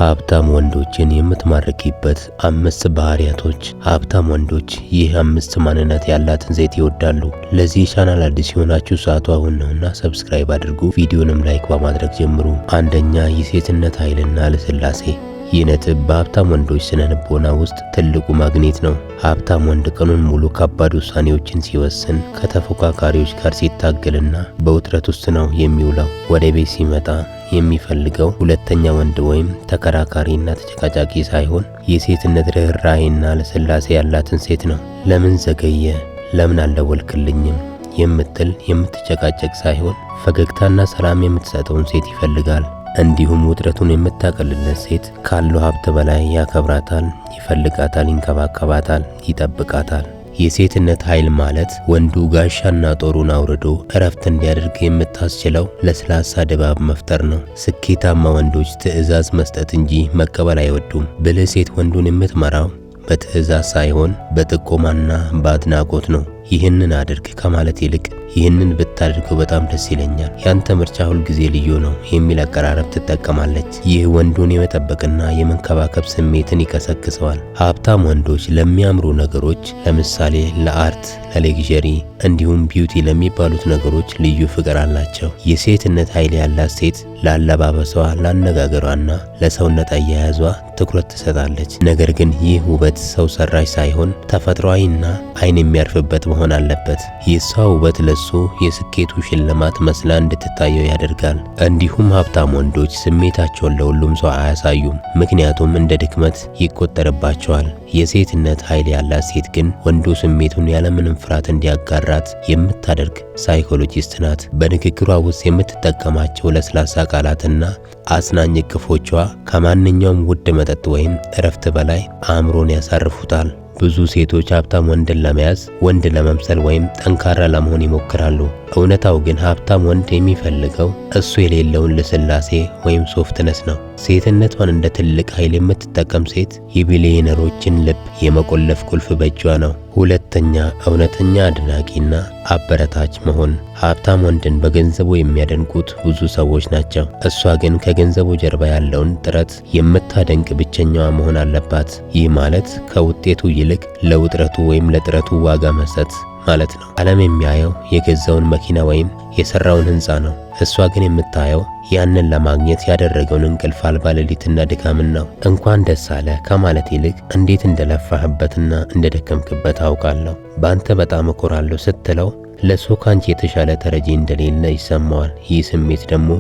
ሀብታም ወንዶችን የምትማርኪበት 5 ባህሪያቶች። ሀብታም ወንዶች ይህ 5 ማንነት ያላትን ሴት ይወዳሉ። ለዚህ ቻናል አዲስ የሆናችሁ ሰዓቱ አሁን ነውና ሰብስክራይብ አድርጉ። ቪዲዮንም ላይክ በማድረግ ጀምሩ። አንደኛ፣ የሴትነት ኃይልና ልስላሴ። ይህ ነጥብ በሀብታም ወንዶች ስነ ልቦና ውስጥ ትልቁ ማግኔት ነው። ሀብታም ወንድ ቀኑን ሙሉ ከባድ ውሳኔዎችን ሲወስን፣ ከተፎካካሪዎች ጋር ሲታገልና በውጥረት ውስጥ ነው የሚውለው። ወደ ቤት ሲመጣ የሚፈልገው ሁለተኛ ወንድ ወይም ተከራካሪና ተጨቃጫቂ ሳይሆን የሴትነት ርህራሄና ልስላሴ ያላትን ሴት ነው። ለምን ዘገየ፣ ለምን አልደወልክልኝም የምትል የምትጨቃጨቅ ሳይሆን ፈገግታና ሰላም የምትሰጠውን ሴት ይፈልጋል። እንዲሁም ውጥረቱን የምታቀልለት ሴት ካለው ሀብት በላይ ያከብራታል፣ ይፈልጋታል፣ ይንከባከባታል፣ ይጠብቃታል። የሴትነት ኃይል ማለት ወንዱ ጋሻና ጦሩን አውርዶ እረፍት እንዲያደርግ የምታስችለው ለስላሳ ድባብ መፍጠር ነው። ስኬታማ ወንዶች ትዕዛዝ መስጠት እንጂ መቀበል አይወዱም። ብልህ ሴት ወንዱን የምትመራው በትዕዛዝ ሳይሆን በጥቆማና በአድናቆት ነው። ይህንን አድርግ ከማለት ይልቅ ይህንን ብታደርገው በጣም ደስ ይለኛል፣ ያንተ ምርጫ ሁል ጊዜ ልዩ ነው የሚል አቀራረብ ትጠቀማለች። ይህ ወንዱን የመጠበቅና የመንከባከብ ስሜትን ይቀሰቅሰዋል። ሀብታም ወንዶች ለሚያምሩ ነገሮች፣ ለምሳሌ ለአርት፣ ለሌግዠሪ እንዲሁም ቢዩቲ ለሚባሉት ነገሮች ልዩ ፍቅር አላቸው። የሴትነት ኃይል ያላት ሴት ለአለባበሷ፣ ለአነጋገሯና ለሰውነት አያያዟ ትኩረት ትሰጣለች። ነገር ግን ይህ ውበት ሰው ሰራሽ ሳይሆን ተፈጥሯዊና ዓይን የሚያርፍበት መሆን አለበት። የሷ ውበት ለሱ የስኬቱ ሽልማት መስላ እንድትታየው ያደርጋል። እንዲሁም ሀብታም ወንዶች ስሜታቸውን ለሁሉም ሰው አያሳዩም፣ ምክንያቱም እንደ ድክመት ይቆጠርባቸዋል። የሴትነት ኃይል ያላት ሴት ግን ወንዱ ስሜቱን ያለምንም ፍርሃት እንዲያጋራት የምታደርግ ሳይኮሎጂስት ናት። በንግግሯ ውስጥ የምትጠቀማቸው ለስላሳ ቃላትና አጽናኝ እቅፎቿ ከማንኛውም ውድ መጠጥ ወይም እረፍት በላይ አእምሮን ያሳርፉታል። ብዙ ሴቶች ሀብታም ወንድን ለመያዝ ወንድ ለመምሰል ወይም ጠንካራ ለመሆን ይሞክራሉ። እውነታው ግን ሀብታም ወንድ የሚፈልገው እሱ የሌለውን ልስላሴ ወይም ሶፍትነስ ነው። ሴትነቷን እንደ ትልቅ ኃይል የምትጠቀም ሴት የቢሊየነሮችን ልብ የመቆለፍ ቁልፍ በእጇ ነው። ሁለተኛ፣ እውነተኛ አድናቂና አበረታች መሆን። ሀብታም ወንድን በገንዘቡ የሚያደንቁት ብዙ ሰዎች ናቸው። እሷ ግን ከገንዘቡ ጀርባ ያለውን ጥረት የምታደንቅ ብቸኛዋ መሆን አለባት። ይህ ማለት ከውጤቱ ይልቅ ለውጥረቱ ወይም ለጥረቱ ዋጋ መስጠት ማለት ነው። ዓለም የሚያየው የገዛውን መኪና ወይም የሰራውን ህንፃ ነው። እሷ ግን የምታየው ያንን ለማግኘት ያደረገውን እንቅልፍ አልባ ሌሊትና ድካምን ነው። እንኳን ደስ አለ ከማለት ይልቅ እንዴት እንደለፋህበትና እንደደከምክበት አውቃለሁ፣ በአንተ በጣም እኮራለሁ ስትለው ለሱ ካንቺ የተሻለ ተረጂ እንደሌለ ይሰማዋል። ይህ ስሜት ደግሞ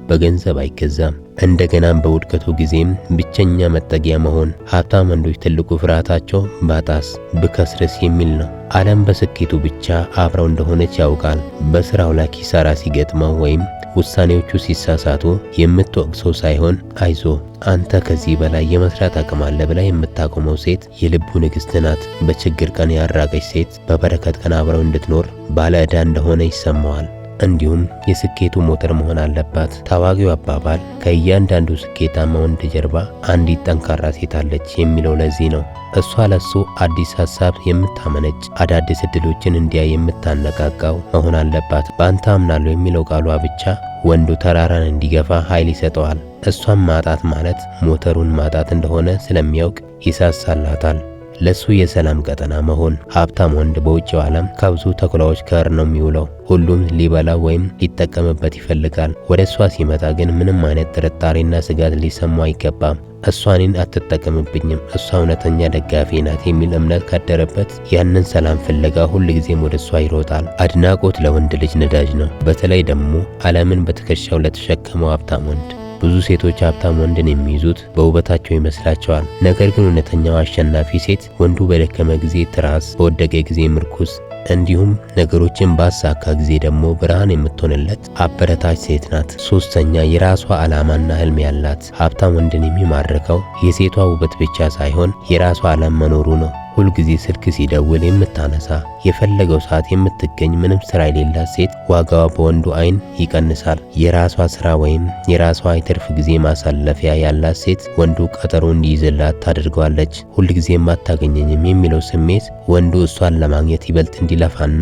በገንዘብ አይገዛም። እንደገናም በውድቀቱ ጊዜም ብቸኛ መጠጊያ መሆን። ሀብታም ወንዶች ትልቁ ፍርሃታቸው ባጣስ፣ ብከስርስ የሚል ነው። ዓለም በስኬቱ ብቻ አብረው እንደሆነች ያውቃል። በስራው ላይ ኪሳራ ሲገጥመው ወይም ውሳኔዎቹ ሲሳሳቱ የምትወቅሰው ሳይሆን አይዞ አንተ ከዚህ በላይ የመስራት አቅም አለ ብላ የምታቆመው ሴት የልቡ ንግሥት ናት። በችግር ቀን ያራቀች ሴት በበረከት ቀን አብረው እንድትኖር ባለ ዕዳ እንደሆነ ይሰማዋል። እንዲሁም የስኬቱ ሞተር መሆን አለባት። ታዋቂው አባባል ከእያንዳንዱ ስኬታማ ወንድ ጀርባ አንዲት ጠንካራ ሴት አለች የሚለው ለዚህ ነው። እሷ ለሱ አዲስ ሐሳብ የምታመነጭ፣ አዳዲስ እድሎችን እንዲያይ የምታነቃቃው መሆን አለባት። በአንተ አምናለሁ የሚለው ቃሏ ብቻ ወንዱ ተራራን እንዲገፋ ኃይል ይሰጠዋል። እሷን ማጣት ማለት ሞተሩን ማጣት እንደሆነ ስለሚያውቅ ይሳሳላታል። ለሱ የሰላም ቀጠና መሆን። ሀብታም ወንድ በውጭው ዓለም ከብዙ ተኩላዎች ጋር ነው የሚውለው። ሁሉም ሊበላ ወይም ሊጠቀምበት ይፈልጋል። ወደ እሷ ሲመጣ ግን ምንም አይነት ጥርጣሬና ስጋት ሊሰማው አይገባም። እሷን አትጠቀምብኝም፣ እሷ እውነተኛ ደጋፊ ናት የሚል እምነት ካደረበት ያንን ሰላም ፍለጋ ሁልጊዜም ወደ እሷ ይሮጣል። አድናቆት ለወንድ ልጅ ነዳጅ ነው። በተለይ ደግሞ ዓለምን በትከሻው ለተሸከመው ሀብታም ወንድ። ብዙ ሴቶች ሀብታም ወንድን የሚይዙት በውበታቸው ይመስላቸዋል። ነገር ግን እውነተኛው አሸናፊ ሴት ወንዱ በደከመ ጊዜ ትራስ፣ በወደቀ ጊዜ ምርኩስ፣ እንዲሁም ነገሮችን ባሳካ ጊዜ ደግሞ ብርሃን የምትሆንለት አበረታች ሴት ናት። ሶስተኛ፣ የራሷ ዓላማና ህልም ያላት። ሀብታም ወንድን የሚማርከው የሴቷ ውበት ብቻ ሳይሆን የራሷ ዓላማ መኖሩ ነው። ሁልጊዜ ስልክ ሲደውል የምታነሳ፣ የፈለገው ሰዓት የምትገኝ፣ ምንም ስራ የሌላት ሴት ዋጋዋ በወንዱ ዓይን ይቀንሳል። የራሷ ስራ ወይም የራሷ የትርፍ ጊዜ ማሳለፊያ ያላት ሴት ወንዱ ቀጠሮ እንዲይዝላት ታደርገዋለች። ሁልጊዜም አታገኘኝም የሚለው ስሜት ወንዱ እሷን ለማግኘት ይበልጥ እንዲለፋና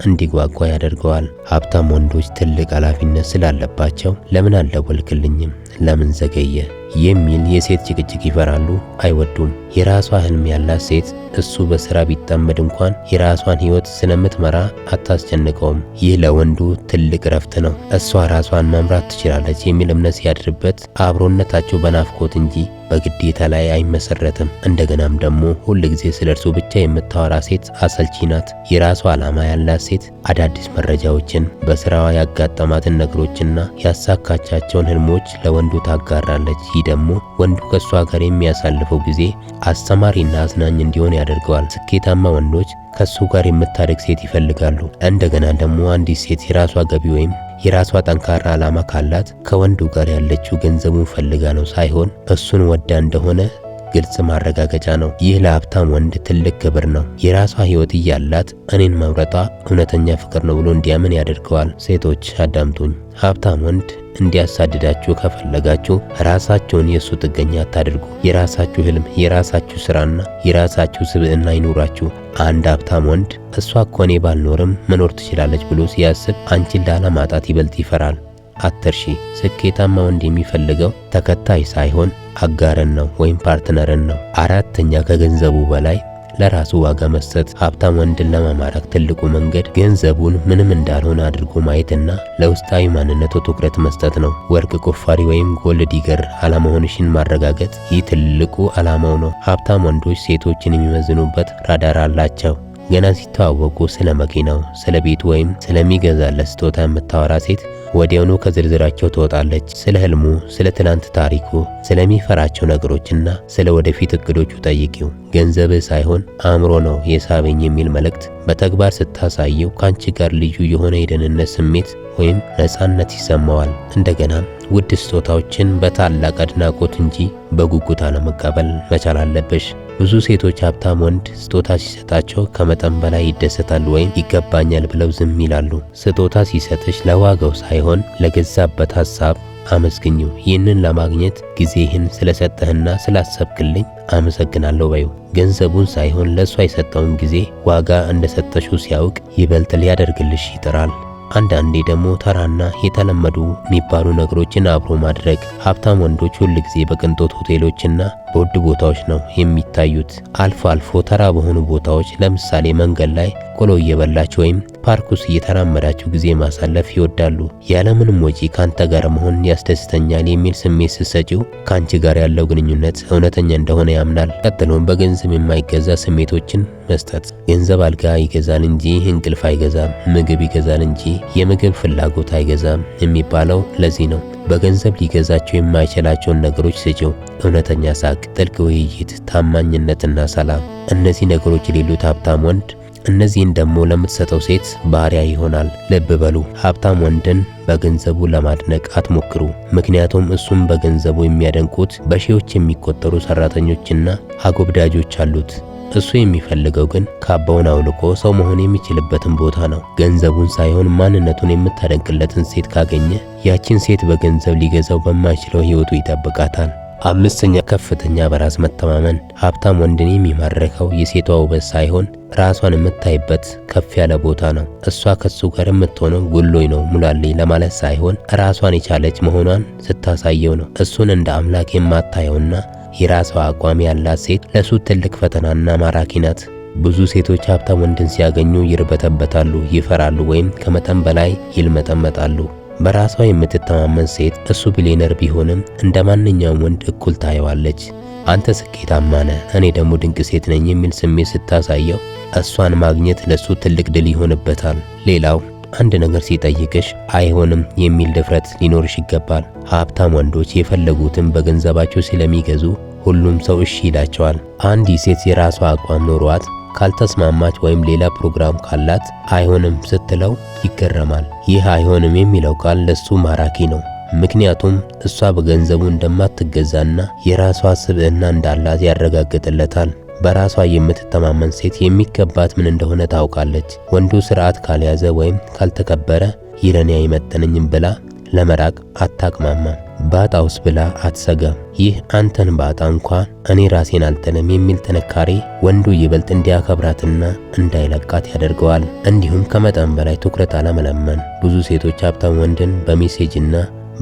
እንዲጓጓ ያደርገዋል። ሀብታም ወንዶች ትልቅ ኃላፊነት ስላለባቸው ለምን አልደወልክልኝም፣ ለምን ዘገየ የሚል የሴት ጭቅጭቅ ይፈራሉ፣ አይወዱም። የራሷ ህልም ያላት ሴት እሱ በስራ ቢጠመድ እንኳን የራሷን ህይወት ስለምትመራ አታስጨንቀውም። ይህ ለወንዱ ትልቅ ረፍት ነው። እሷ ራሷን መምራት ትችላለች የሚል እምነት ሲያድርበት አብሮነታቸው በናፍቆት እንጂ በግዴታ ላይ አይመሰረትም። እንደገናም ደግሞ ሁል ጊዜ ስለ እርሱ ብቻ የምታወራ ሴት አሰልቺ ናት። የራሷ ዓላማ ያላት ሴት አዳዲስ መረጃዎችን፣ በስራዋ ያጋጠማትን ነገሮችና ያሳካቻቸውን ህልሞች ለወንዱ ታጋራለች። ይህ ደግሞ ወንዱ ከእሷ ጋር የሚያሳልፈው ጊዜ አስተማሪና አዝናኝ እንዲሆን ያደርገዋል። ስኬታማ ወንዶች ከሱ ጋር የምታድግ ሴት ይፈልጋሉ። እንደገና ደግሞ አንዲት ሴት የራሷ ገቢ ወይም የራሷ ጠንካራ ዓላማ ካላት ከወንዱ ጋር ያለችው ገንዘቡን ፈልጋ ነው ሳይሆን እሱን ወዳ እንደሆነ ግልጽ ማረጋገጫ ነው። ይህ ለሀብታም ወንድ ትልቅ ክብር ነው። የራሷ ህይወት እያላት እኔን መምረጧ እውነተኛ ፍቅር ነው ብሎ እንዲያምን ያደርገዋል። ሴቶች አዳምጡኝ። ሀብታም ወንድ እንዲያሳድዳችሁ ከፈለጋችሁ ራሳችሁን የሱ ጥገኛ አታድርጉ። የራሳችሁ ህልም፣ የራሳችሁ ስራና የራሳችሁ ስብዕና ይኑራችሁ። አንድ ሀብታም ወንድ እሷ እኮ እኔ ባልኖርም መኖር ትችላለች ብሎ ሲያስብ አንቺን ላለማጣት ይበልጥ ይፈራል። አትርሺ፣ ስኬታማ ወንድ የሚፈልገው ተከታይ ሳይሆን አጋርን ነው ወይም ፓርትነርን ነው። አራተኛ፣ ከገንዘቡ በላይ ለራሱ ዋጋ መስጠት። ሀብታም ወንድን ለመማረክ ትልቁ መንገድ ገንዘቡን ምንም እንዳልሆነ አድርጎ ማየትና ለውስጣዊ ማንነቱ ትኩረት መስጠት ነው። ወርቅ ቆፋሪ ወይም ጎልድ ዲገር አለመሆንሽን ማረጋገጥ፣ ይህ ትልቁ ዓላማው ነው። ሀብታም ወንዶች ሴቶችን የሚመዝኑበት ራዳር አላቸው። ገና ሲተዋወቁ ስለ መኪናው፣ ስለ ቤቱ ወይም ስለሚገዛለት ስጦታ የምታወራ ሴት ወዲያውኑ ከዝርዝራቸው ትወጣለች። ስለ ህልሙ፣ ስለ ትናንት ታሪኩ፣ ስለሚፈራቸው ነገሮችና ስለ ወደፊት እቅዶቹ ጠይቂው። ገንዘብህ ሳይሆን አእምሮ ነው የሳበኝ የሚል መልእክት በተግባር ስታሳየው ከአንቺ ጋር ልዩ የሆነ የደህንነት ስሜት ወይም ነፃነት ይሰማዋል። እንደገናም ውድ ስጦታዎችን በታላቅ አድናቆት እንጂ በጉጉት አለመቀበል መቻል አለብሽ። ብዙ ሴቶች ሀብታም ወንድ ስጦታ ሲሰጣቸው ከመጠን በላይ ይደሰታሉ ወይም ይገባኛል ብለው ዝም ይላሉ። ስጦታ ሲሰጥሽ ለዋጋው ሳይሆን ለገዛበት ሐሳብ አመስግኙ። ይህንን ለማግኘት ጊዜህን ስለሰጠህና ስላሰብክልኝ አመሰግናለሁ በይው። ገንዘቡን ሳይሆን ለእሷ የሰጠውን ጊዜ ዋጋ እንደሰጠሽው ሲያውቅ ይበልጥ ሊያደርግልሽ ይጥራል። አንዳንዴ ደግሞ ተራና የተለመዱ የሚባሉ ነገሮችን አብሮ ማድረግ። ሀብታም ወንዶች ሁል ጊዜ በቅንጦት ሆቴሎችና በውድ ቦታዎች ነው የሚታዩት። አልፎ አልፎ ተራ በሆኑ ቦታዎች ለምሳሌ መንገድ ላይ ቆሎ እየበላችሁ ወይም ፓርክ ውስጥ እየተራመዳችሁ ጊዜ ማሳለፍ ይወዳሉ። ያለምንም ወጪ ካንተ ጋር መሆን ያስደስተኛል የሚል ስሜት ስትሰጪው ካንቺ ጋር ያለው ግንኙነት እውነተኛ እንደሆነ ያምናል። ቀጥሎም በገንዘብ የማይገዛ ስሜቶችን መስጠት። ገንዘብ አልጋ ይገዛል እንጂ እንቅልፍ አይገዛም፣ ምግብ ይገዛል እንጂ የምግብ ፍላጎት አይገዛም የሚባለው ለዚህ ነው። በገንዘብ ሊገዛቸው የማይችላቸውን ነገሮች ስጪው። እውነተኛ ሳቅ፣ ጥልቅ ውይይት፣ ታማኝነትና ሰላም። እነዚህ ነገሮች የሌሉት ሀብታም ወንድ እነዚህን ደግሞ ለምትሰጠው ሴት ባሪያ ይሆናል። ልብ በሉ፣ ሀብታም ወንድን በገንዘቡ ለማድነቅ አትሞክሩ። ምክንያቱም እሱም በገንዘቡ የሚያደንቁት በሺዎች የሚቆጠሩ ሰራተኞችና አጎብዳጆች አሉት። እሱ የሚፈልገው ግን ካባውን አውልቆ ሰው መሆን የሚችልበትን ቦታ ነው። ገንዘቡን ሳይሆን ማንነቱን የምታደንቅለትን ሴት ካገኘ ያችን ሴት በገንዘብ ሊገዛው በማይችለው ህይወቱ ይጠብቃታል። አምስተኛ፣ ከፍተኛ በራስ መተማመን። ሀብታም ወንድን የሚማርከው የሴቷ ውበት ሳይሆን ራሷን የምታይበት ከፍ ያለ ቦታ ነው። እሷ ከሱ ጋር የምትሆነው ጉሎይ ነው ሙላልኝ ለማለት ሳይሆን ራሷን የቻለች መሆኗን ስታሳየው ነው። እሱን እንደ አምላክ የማታየውና የራሷ አቋም ያላት ሴት ለሱ ትልቅ ፈተናና ማራኪ ናት። ብዙ ሴቶች ሀብታም ወንድን ሲያገኙ ይርበተበታሉ፣ ይፈራሉ ወይም ከመጠን በላይ ይልመጠመጣሉ። በራሷ የምትተማመን ሴት እሱ ቢሊየነር ቢሆንም እንደ ማንኛውም ወንድ እኩል ታየዋለች። አንተ ስኬታማ ነህ፣ እኔ ደግሞ ድንቅ ሴት ነኝ የሚል ስሜት ስታሳየው እሷን ማግኘት ለሱ ትልቅ ድል ይሆንበታል። ሌላው አንድ ነገር ሲጠይቅሽ አይሆንም የሚል ድፍረት ሊኖርሽ ይገባል። ሀብታም ወንዶች የፈለጉትን በገንዘባቸው ስለሚገዙ ሁሉም ሰው እሺ ይላቸዋል። አንዲት ሴት የራሷ አቋም ኖሯት ካልተስማማች ወይም ሌላ ፕሮግራም ካላት አይሆንም ስትለው ይገረማል። ይህ አይሆንም የሚለው ቃል ለሱ ማራኪ ነው። ምክንያቱም እሷ በገንዘቡ እንደማትገዛና የራሷ ስብዕና እንዳላት ያረጋግጥለታል። በራሷ የምትተማመን ሴት የሚገባት ምን እንደሆነ ታውቃለች። ወንዱ ስርዓት ካልያዘ ወይም ካልተከበረ ይለኔ አይመጥነኝም ብላ ለመራቅ አታቅማማም። ባጣውስ ብላ አትሰጋም። ይህ አንተን ባጣ እንኳን እኔ ራሴን አልጥልም የሚል ጥንካሬ ወንዱ ይበልጥ እንዲያከብራትና እንዳይለቃት ያደርገዋል። እንዲሁም ከመጠን በላይ ትኩረት አለመለመን። ብዙ ሴቶች ሀብታም ወንድን በሜሴጅና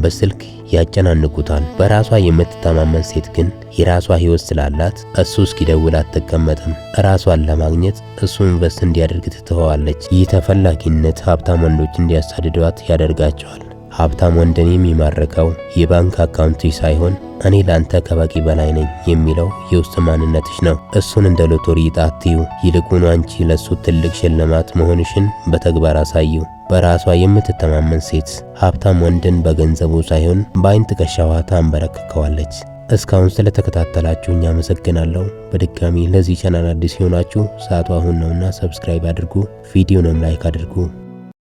በስልክ ያጨናንቁታል። በራሷ የምትተማመን ሴት ግን የራሷ ህይወት ስላላት እሱ እስኪደውል አትቀመጥም። ራሷን ለማግኘት እሱ ኢንቨስት እንዲያደርግ ትተዋለች። ይህ ተፈላጊነት ሀብታም ወንዶች እንዲያሳድዷት ያደርጋቸዋል። ሀብታም ወንድን የሚማርከው የባንክ አካውንትሽ ሳይሆን እኔ ላንተ ከበቂ በላይ ነኝ የሚለው የውስጥ ማንነትሽ ነው። እሱን እንደ ሎተሪ ዕጣ አትዩ። ይልቁኑ አንቺ ለሱ ትልቅ ሽልማት መሆንሽን በተግባር አሳዩ። በራሷ የምትተማመን ሴት ሀብታም ወንድን በገንዘቡ ሳይሆን በአይን ትከሻዋ ታንበረክከዋለች። እስካሁን ስለተከታተላችሁኝ አመሰግናለሁ። በድጋሚ ለዚህ ቻናል አዲስ የሆናችሁ ሰዓቱ አሁን ነውና ሰብስክራይብ አድርጉ፣ ቪዲዮንም ላይክ አድርጉ።